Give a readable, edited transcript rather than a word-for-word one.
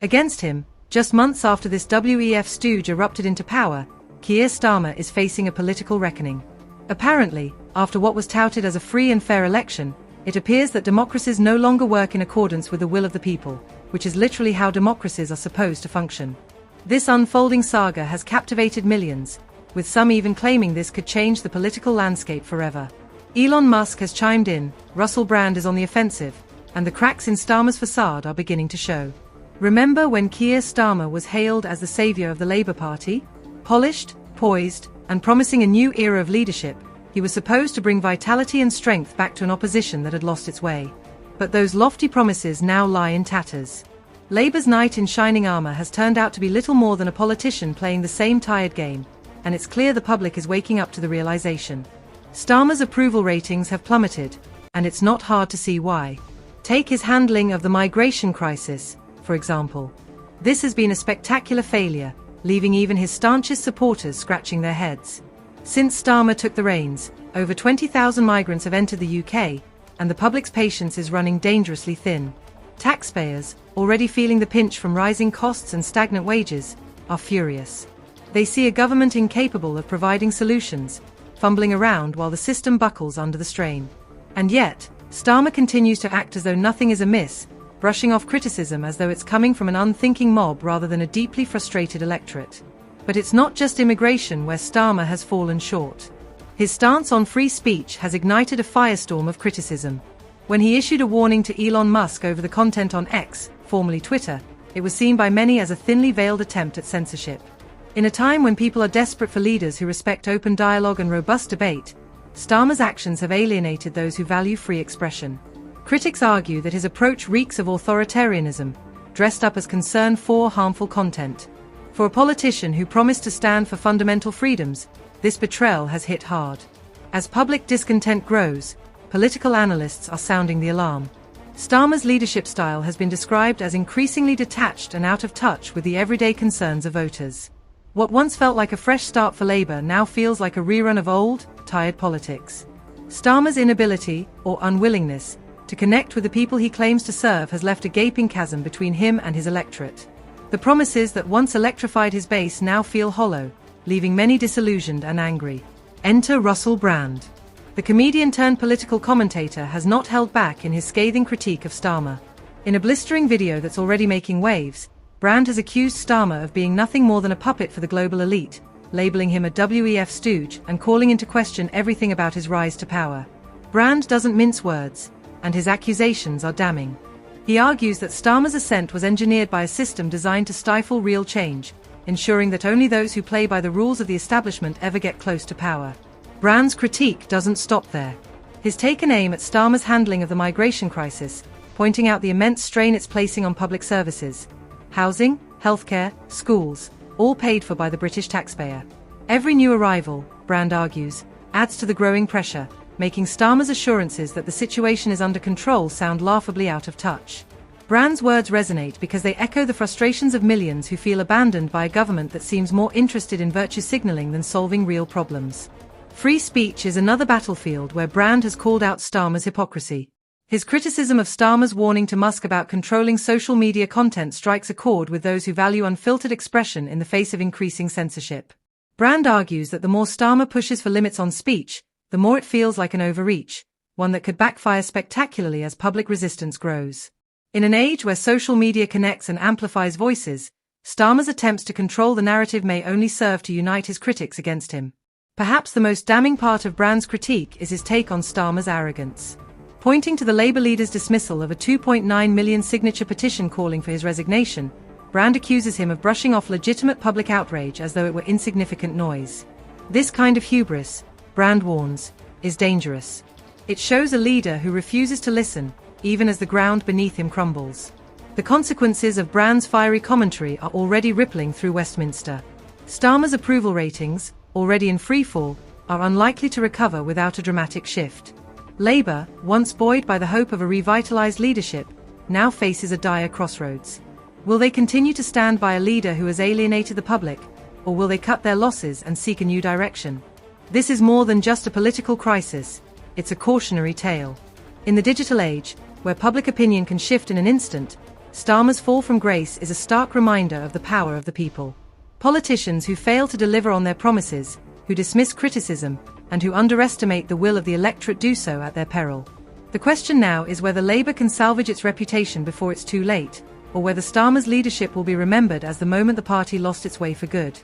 Against him, just months after this WEF stooge erupted into power, Keir Starmer is facing a political reckoning. Apparently, after what was touted as a free and fair election, it appears that democracies no longer work in accordance with the will of the people, which is literally how democracies are supposed to function. This unfolding saga has captivated millions, with some even claiming this could change the political landscape forever. Elon Musk has chimed in, Russell Brand is on the offensive, and the cracks in Starmer's facade are beginning to show. Remember when Keir Starmer was hailed as the savior of the Labour Party? Polished, poised, and promising a new era of leadership, he was supposed to bring vitality and strength back to an opposition that had lost its way. But those lofty promises now lie in tatters. Labour's knight in shining armour has turned out to be little more than a politician playing the same tired game, and it's clear the public is waking up to the realization. Starmer's approval ratings have plummeted, and it's not hard to see why. Take his handling of the migration crisis, for example. This has been a spectacular failure, leaving even his staunchest supporters scratching their heads. Since Starmer took the reins, over 20,000 migrants have entered the UK, and the public's patience is running dangerously thin. Taxpayers, already feeling the pinch from rising costs and stagnant wages, are furious. They see a government incapable of providing solutions, fumbling around while the system buckles under the strain. And yet, Starmer continues to act as though nothing is amiss, brushing off criticism as though it's coming from an unthinking mob rather than a deeply frustrated electorate. But it's not just immigration where Starmer has fallen short. His stance on free speech has ignited a firestorm of criticism. When he issued a warning to Elon Musk over the content on X, formerly Twitter, it was seen by many as a thinly veiled attempt at censorship. In a time when people are desperate for leaders who respect open dialogue and robust debate, Starmer's actions have alienated those who value free expression. Critics argue that his approach reeks of authoritarianism, dressed up as concern for harmful content. For a politician who promised to stand for fundamental freedoms, this betrayal has hit hard. As public discontent grows, political analysts are sounding the alarm. Starmer's leadership style has been described as increasingly detached and out of touch with the everyday concerns of voters. What once felt like a fresh start for Labour now feels like a rerun of old, tired politics. Starmer's inability, or unwillingness, to connect with the people he claims to serve has left a gaping chasm between him and his electorate. The promises that once electrified his base now feel hollow, leaving many disillusioned and angry. Enter Russell Brand. The comedian-turned-political commentator has not held back in his scathing critique of Starmer. In a blistering video that's already making waves, Brand has accused Starmer of being nothing more than a puppet for the global elite, labeling him a WEF stooge and calling into question everything about his rise to power. Brand doesn't mince words, and his accusations are damning. He argues that Starmer's ascent was engineered by a system designed to stifle real change, ensuring that only those who play by the rules of the establishment ever get close to power. Brand's critique doesn't stop there. He's taken aim at Starmer's handling of the migration crisis, pointing out the immense strain it's placing on public services. Housing, healthcare, schools, all paid for by the British taxpayer. Every new arrival, Brand argues, adds to the growing pressure, making Starmer's assurances that the situation is under control sound laughably out of touch. Brand's words resonate because they echo the frustrations of millions who feel abandoned by a government that seems more interested in virtue signaling than solving real problems. Free speech is another battlefield where Brand has called out Starmer's hypocrisy. His criticism of Starmer's warning to Musk about controlling social media content strikes a chord with those who value unfiltered expression in the face of increasing censorship. Brand argues that the more Starmer pushes for limits on speech, the more it feels like an overreach, one that could backfire spectacularly as public resistance grows. In an age where social media connects and amplifies voices, Starmer's attempts to control the narrative may only serve to unite his critics against him. Perhaps the most damning part of Brand's critique is his take on Starmer's arrogance. Pointing to the Labour leader's dismissal of a 2.9 million signature petition calling for his resignation, Brand accuses him of brushing off legitimate public outrage as though it were insignificant noise. This kind of hubris, Brand warns, is dangerous. It shows a leader who refuses to listen, even as the ground beneath him crumbles. The consequences of Brand's fiery commentary are already rippling through Westminster. Starmer's approval ratings, already in freefall, are unlikely to recover without a dramatic shift. Labour, once buoyed by the hope of a revitalised leadership, now faces a dire crossroads. Will they continue to stand by a leader who has alienated the public, or will they cut their losses and seek a new direction? This is more than just a political crisis, it's a cautionary tale. In the digital age, where public opinion can shift in an instant, Starmer's fall from grace is a stark reminder of the power of the people. Politicians who fail to deliver on their promises, who dismiss criticism, and who underestimate the will of the electorate do so at their peril. The question now is whether Labour can salvage its reputation before it's too late, or whether Starmer's leadership will be remembered as the moment the party lost its way for good.